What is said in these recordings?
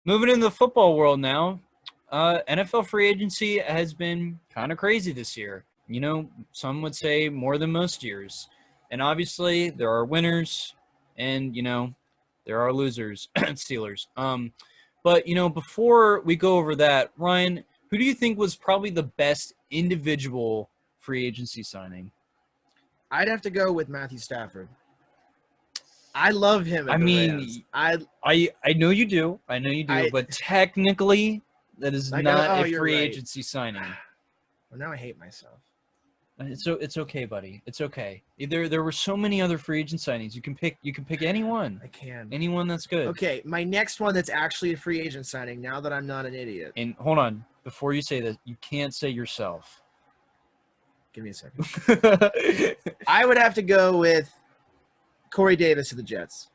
moving into the football world now, NFL free agency has been kind of crazy this year. Some would say more than most years. And obviously, there are winners and, there are losers, Steelers. But, before we go over that, Ryan, who do you think was probably the best individual free agency signing? I'd have to go with Matthew Stafford. I love him at the Rams. I know you do. I know you do. But technically, that is not a free agency signing. Well, now I hate myself. It's okay, buddy. It's okay. There were so many other free agent signings. You can pick anyone. I can. Anyone that's good. Okay, my next one that's actually a free agent signing. Now that I'm not an idiot. And hold on, before you say that, you can't say yourself. Give me a second. I would have to go with Corey Davis to the Jets.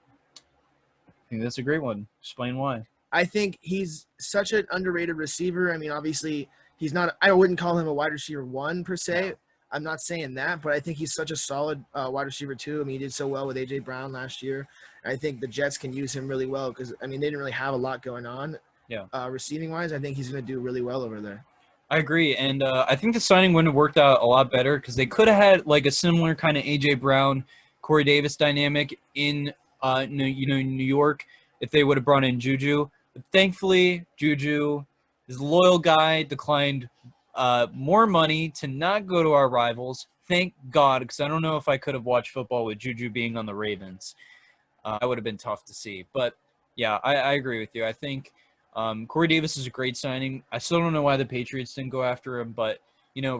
I think that's a great one. Explain why. I think he's such an underrated receiver. I mean, obviously, he's not – I wouldn't call him a wide receiver one per se. No. I'm not saying that, but I think he's such a solid wide receiver too. I mean, he did so well with A.J. Brown last year. I think the Jets can use him really well because, I mean, they didn't really have a lot going on receiving-wise. I think he's going to do really well over there. I agree, and I think the signing wouldn't have worked out a lot better because they could have had like a similar kind of A.J. Brown, Corey Davis dynamic in New York if they would have brought in Juju. But thankfully, Juju is a loyal guy, declined more money to not go to our rivals. Thank God, because I don't know if I could have watched football with Juju being on the Ravens. That would have been tough to see. But, yeah, I agree with you. I think Corey Davis is a great signing. I still don't know why the Patriots didn't go after him, but,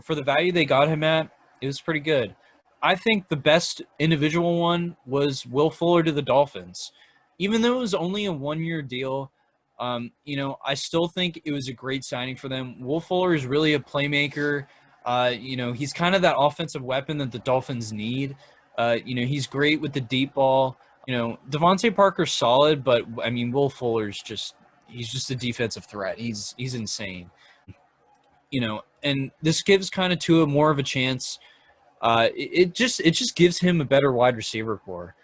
for the value they got him at, it was pretty good. I think the best individual one was Will Fuller to the Dolphins. Even though it was only a one-year deal, I still think it was a great signing for them. Will Fuller is really a playmaker. He's kind of that offensive weapon that the Dolphins need. He's great with the deep ball. Devontae Parker's solid, but, I mean, Will Fuller's he's just a defensive threat. He's insane. And this gives kind of Tua more of a chance. It just gives him a better wide receiver core.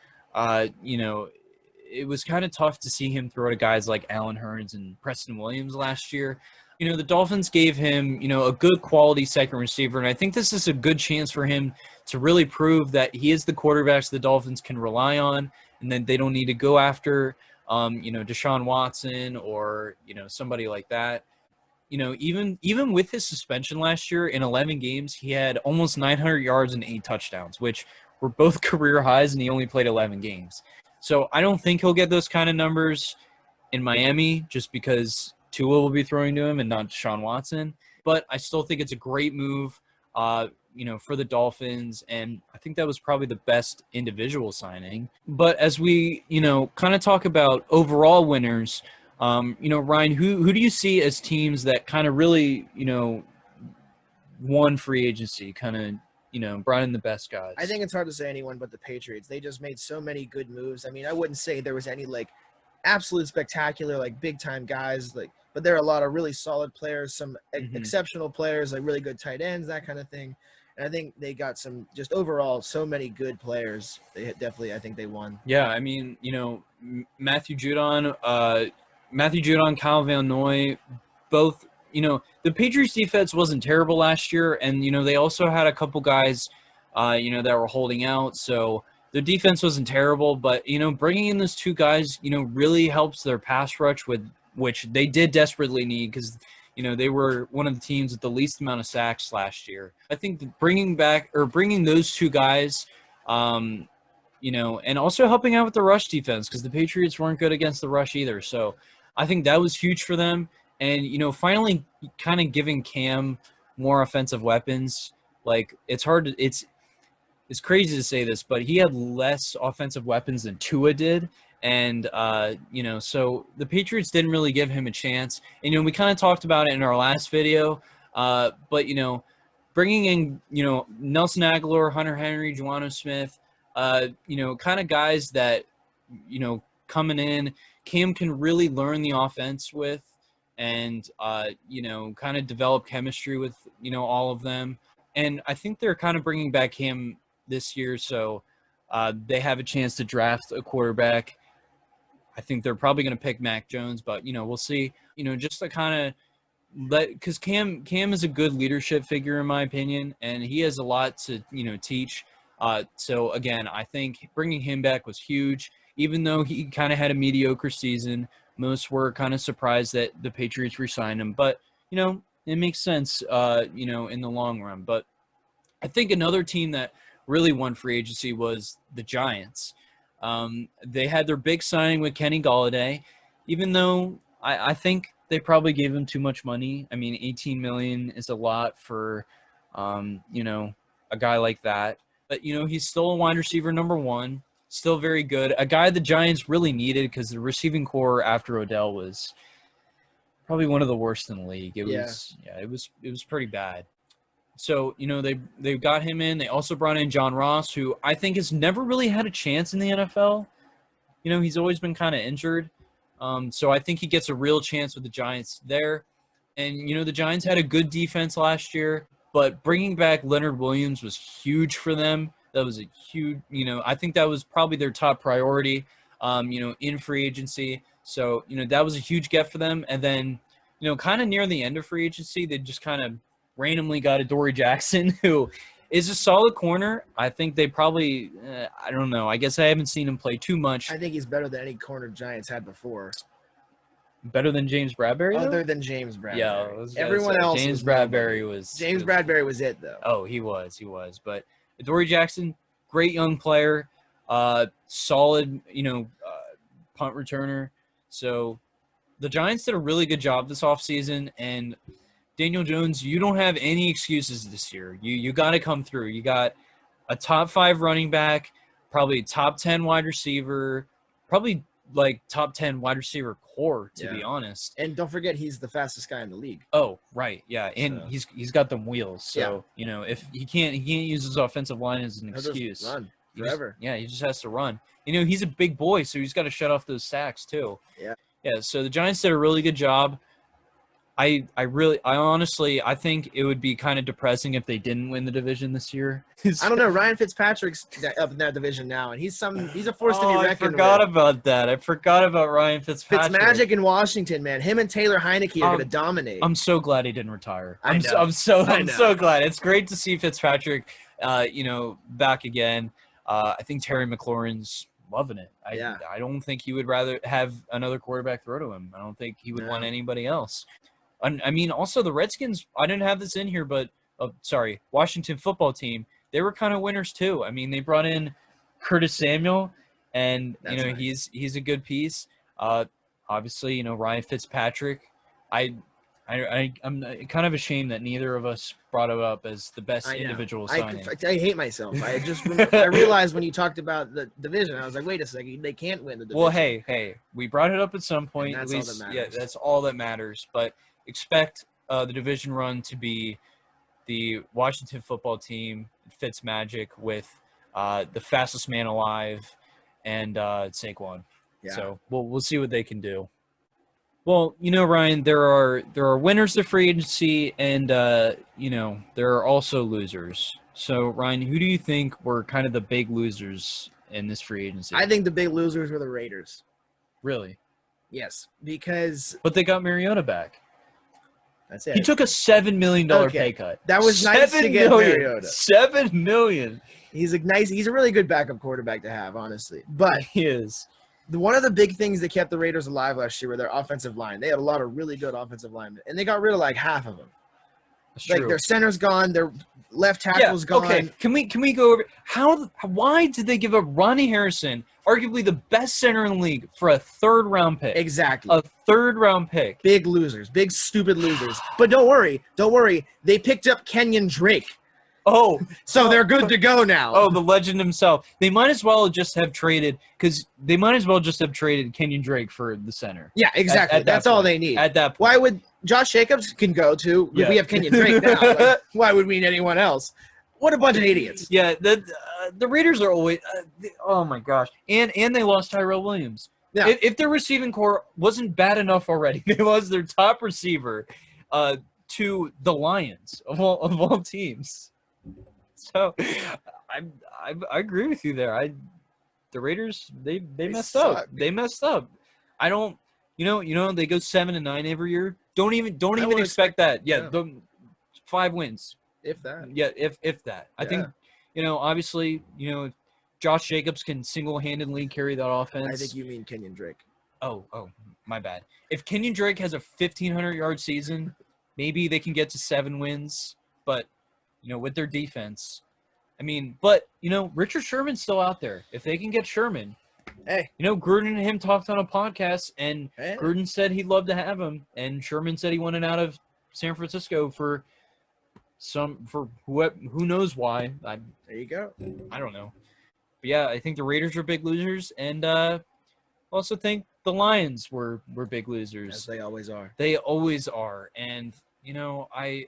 It was kind of tough to see him throw to guys like Allen Hurns and Preston Williams last year. The Dolphins gave him, a good quality second receiver, and I think this is a good chance for him to really prove that he is the quarterback the Dolphins can rely on, and then they don't need to go after, Deshaun Watson or, somebody like that. Even with his suspension last year in 11 games, he had almost 900 yards and 8 touchdowns, which were both career highs, and he only played 11 games. So I don't think he'll get those kind of numbers in Miami just because Tua will be throwing to him and not Deshaun Watson. But I still think it's a great move, for the Dolphins, and I think that was probably the best individual signing. But as we, kind of talk about overall winners, Ryan, who do you see as teams that kind of really, won free agency, kind of, brought in the best guys? I think it's hard to say anyone but the Patriots. They just made so many good moves. I mean, I wouldn't say there was any absolute spectacular, big time guys, but there are a lot of really solid players, some exceptional players, really good tight ends, that kind of thing. And I think they got some just overall so many good players. They definitely, I think they won. Yeah, I mean, Matthew Judon, Kyle Van Noy, both. The Patriots defense wasn't terrible last year, and, they also had a couple guys, that were holding out. So their defense wasn't terrible, but, bringing in those two guys, really helps their pass rush, which they did desperately need because, they were one of the teams with the least amount of sacks last year. I think bringing those two guys, and also helping out with the rush defense because the Patriots weren't good against the rush either. So I think that was huge for them. And, finally kind of giving Cam more offensive weapons. It's hard to – it's crazy to say this, but he had less offensive weapons than Tua did. And, so the Patriots didn't really give him a chance. And, we kind of talked about it in our last video. But, bringing in, Nelson Aguilar, Hunter Henry, Juwanno Smith, kind of guys that, coming in, Cam can really learn the offense with. And, kind of develop chemistry with, all of them. And I think they're kind of bringing back Cam this year, so they have a chance to draft a quarterback. I think they're probably going to pick Mac Jones, but we'll see. Just to kind of because Cam is a good leadership figure in my opinion, and he has a lot to teach. So again, I think bringing him back was huge, even though he kind of had a mediocre season. Most were kind of surprised that the Patriots re-signed him, but it makes sense, in the long run. But I think another team that really won free agency was the Giants. They had their big signing with Kenny Golladay, even though I think they probably gave him too much money. I mean, $18 million is a lot for, a guy like that. But, he's still a wide receiver number one, still very good. A guy the Giants really needed because the receiving core after Odell was probably one of the worst in the league. It was pretty bad. So, they got him in. They also brought in John Ross, who I think has never really had a chance in the NFL. He's always been kind of injured. So I think he gets a real chance with the Giants there. And, the Giants had a good defense last year, but bringing back Leonard Williams was huge for them. That was a huge, I think that was probably their top priority, in free agency. So, that was a huge get for them. And then, kind of near the end of free agency, they just kind of randomly got Adoree Jackson, who is a solid corner. I think they probably, I don't know. I guess I haven't seen him play too much. I think he's better than any corner Giants had before. Better than James Bradberry, though? Other than James Bradberry. Yeah, everyone else. James Bradberry was. James Bradberry was it, though. Oh, he was. But Adoree Jackson, great young player, solid, punt returner. So the Giants did a really good job this offseason, and Daniel Jones, you don't have any excuses this year. You got to come through. You got a top 5 running back, probably top 10 wide receiver, probably like top 10 wide receiver core, to be honest. And don't forget, he's the fastest guy in the league. Oh, right, yeah, and he's got them wheels. So if he can't use his offensive line as an excuse. Just run forever. He just has to run. He's a big boy, so he's got to shut off those sacks too. Yeah. So the Giants did a really good job. I honestly think it would be kind of depressing if they didn't win the division this year. I don't know. Ryan Fitzpatrick's up in that division now, and he's a force to be reckoned with. I forgot about that. I forgot about Ryan Fitzpatrick. Fitzmagic in Washington, man. Him and Taylor Heineke are going to dominate. I'm so glad he didn't retire. I'm so glad. It's great to see Fitzpatrick, back again. I think Terry McLaurin's loving it. I don't think he would rather have another quarterback throw to him. I don't think he would want anybody else. I mean, also the Redskins, I didn't have this in here, but Washington football team, they were kind of winners too. I mean, they brought in Curtis Samuel, and nice. he's a good piece. Obviously, Ryan Fitzpatrick. I'm kind of ashamed that neither of us brought it up as the best individual signing. I hate myself. I realized when you talked about the division, I was like, wait a second, they can't win the division. Well, hey, we brought it up at some point. And that's at least, all that matters. Yeah, that's all that matters. But expect the division run to be the Washington football team, Fitzmagic, with the fastest man alive and Saquon. Yeah. So we'll see what they can do. Well, Ryan, there are winners of free agency, and there are also losers. So, Ryan, who do you think were kind of the big losers in this free agency? I think the big losers were the Raiders. Really? Yes, because but they got Mariota back. That's it. He took a $7 million pay cut. That was nice to get Mariota. $7 million. He's a really good backup quarterback to have, honestly. But he is. One of the big things that kept the Raiders alive last year were their offensive line. They had a lot of really good offensive linemen, and they got rid of like half of them. That's like true. Their center's gone, their left tackle's gone. Okay, can we go over why did they give up Ronnie Harrison, arguably the best center in the league, for a 3rd round pick? Exactly. A 3rd round pick. Big losers, big stupid losers. But don't worry, they picked up Kenyon Drake. Oh, so they're good to go now. Oh, the legend himself. They might as well just have traded Kenyon Drake for the center. Yeah, exactly. That's all they need. At that point. Why would Josh Jacobs can go to? Yeah. We have Kenyon Drake now. Like, why would we need anyone else? What a bunch of idiots. Yeah, the Raiders are always oh my gosh. And they lost Tyrell Williams. Yeah. If their receiving core wasn't bad enough already, they lost their top receiver to the Lions of all teams. So, I agree with you there. The Raiders they messed up. They messed up. I don't. They go 7-9 every year. Don't even wouldn't expect that. Yeah, yeah. 5 wins. If that. Yeah, if that. I think obviously if Josh Jacobs can single-handedly carry that offense. I think you mean Kenyon Drake. Oh, my bad. If Kenyon Drake has a 1,500-yard season, maybe they can get to 7 wins. But with their defense, I mean, but Richard Sherman's still out there. If they can get Sherman, hey, Gruden and him talked on a podcast, and hey. Gruden said he'd love to have him, and Sherman said he wanted out of San Francisco for who knows why. There you go. I don't know, but yeah, I think the Raiders are big losers, and also think the Lions were big losers. As they always are. They always are, and I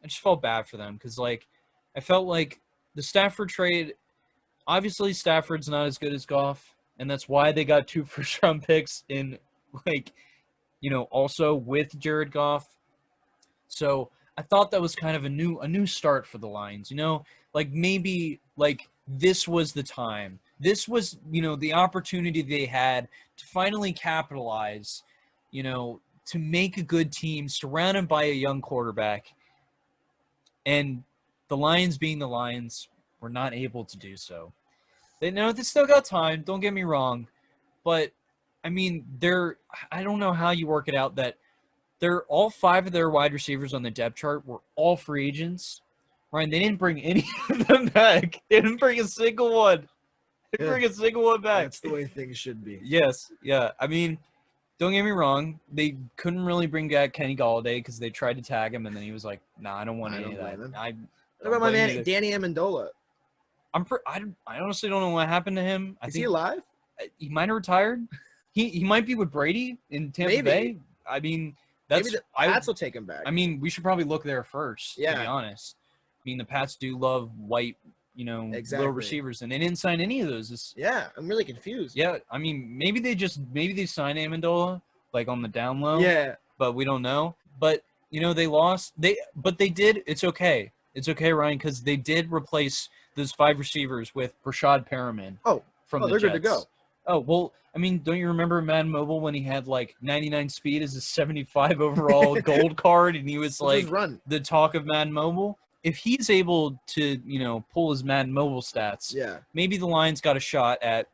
just felt bad for them because I felt like the Stafford trade. Obviously, Stafford's not as good as Goff, and that's why they got 2 first-round picks in also with Jared Goff. So I thought that was kind of a new start for the Lions. Maybe this was the time. This was the opportunity they had to finally capitalize. To make a good team surrounded by a young quarterback. And the Lions, being the Lions, were not able to do so. They still got time. Don't get me wrong, but I mean, I don't know how you work it out that they're all 5 of their wide receivers on the depth chart were all free agents. Ryan, they didn't bring any of them back. They didn't bring a single one. They didn't bring a single one back. That's the way things should be. Yes, yeah. I mean, don't get me wrong. They couldn't really bring back Kenny Golladay because they tried to tag him, and then he was like, "Nah, I don't want any of that." What about my man Danny Amendola? I honestly don't know what happened to him. Is he alive? He might have retired. He might be with Brady in Tampa Bay. I mean, maybe the Pats will take him back. I mean, we should probably look there first. Yeah. To be honest, I mean, the Pats do love white, little receivers, and they didn't sign any of those. I'm really confused. Yeah, I mean, maybe they signed Amendola on the down low. Yeah, but we don't know. But they lost. But they did. It's okay. It's okay, Ryan, because they did replace those 5 receivers with Rashad Perriman. From the they're Jets. good to go. Oh, well, I mean, don't you remember Madden Mobile when he had 99 speed as a 75 overall gold card, and he was the talk of Madden Mobile? If he's able to, pull his Madden Mobile stats, maybe the Lions got a shot at,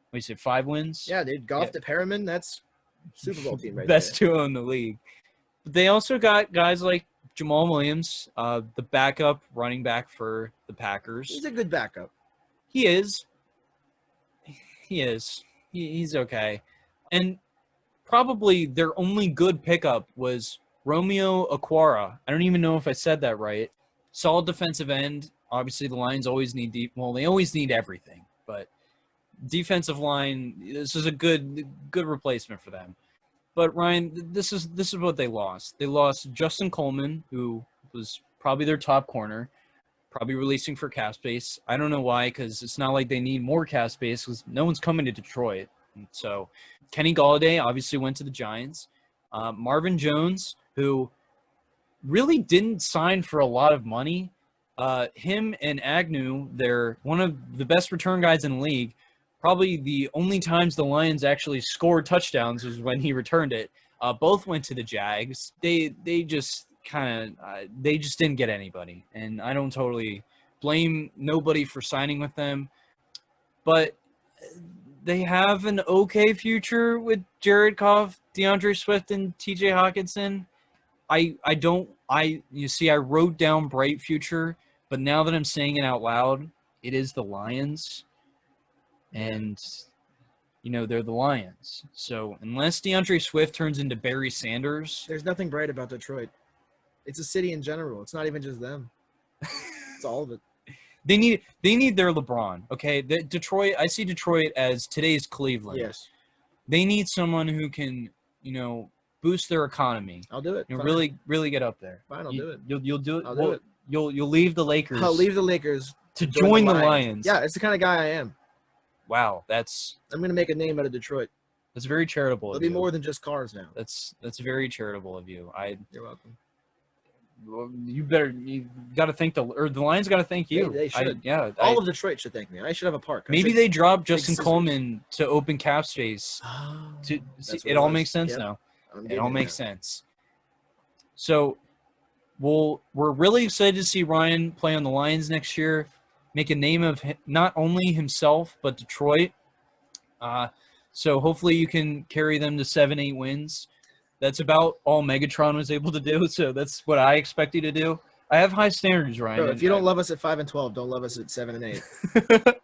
what you said, 5 wins? Yeah, dude, Goff to Perriman, that's Super Bowl team right Best there. duo in the league. But they also got guys like Jamal Williams, the backup running back for the Packers. He's a good backup. He is. He's okay. And probably their only good pickup was Romeo Okwara. I don't even know if I said that right. Solid defensive end. Obviously, the Lions always need they always need everything. But defensive line, this is a good replacement for them. But Ryan, this is what they lost. They lost Justin Coleman, who was probably their top corner, probably releasing for cap space. I don't know why, because it's not like they need more cap space because no one's coming to Detroit. And so Kenny Golladay obviously went to the Giants. Marvin Jones, who really didn't sign for a lot of money. Him and Agnew, they're one of the best return guys in the league. Probably the only times the Lions actually scored touchdowns was when he returned it. Both went to the Jags. They just didn't get anybody, and I don't totally blame nobody for signing with them. But they have an okay future with Jared Goff, DeAndre Swift, and T.J. Hockenson. I wrote down bright future, but now that I'm saying it out loud, it is the Lions. And, they're the Lions. So unless DeAndre Swift turns into Barry Sanders. There's nothing bright about Detroit. It's a city in general. It's not even just them. It's all of it. They need their LeBron, okay? Detroit, I see Detroit as today's Cleveland. Yes. They need someone who can, boost their economy. I'll do it. Really, really get up there. Fine, I'll do it. You'll do it. I'll do it. You'll leave the Lakers. I'll leave the Lakers to join the Lions. Yeah, it's the kind of guy I am. Wow, I'm gonna make a name out of Detroit. That's very charitable. It'll be more than just cars now. That's very charitable of you. You're welcome. Well, you got to thank the Lions got to thank you. They should. All of Detroit should thank me. I should have a park. Maybe they dropped Justin scissors. Coleman to open cap space. Oh, It all makes sense now. It all makes sense. So, we're really excited to see Ryan play on the Lions next year, make a name of not only himself but Detroit. So hopefully you can carry them to 7-8 wins. That's about all Megatron was able to do. So that's what I expect you to do. I have high standards, Ryan. Bro, if you don't love us at 5-12, don't love us at 7-8.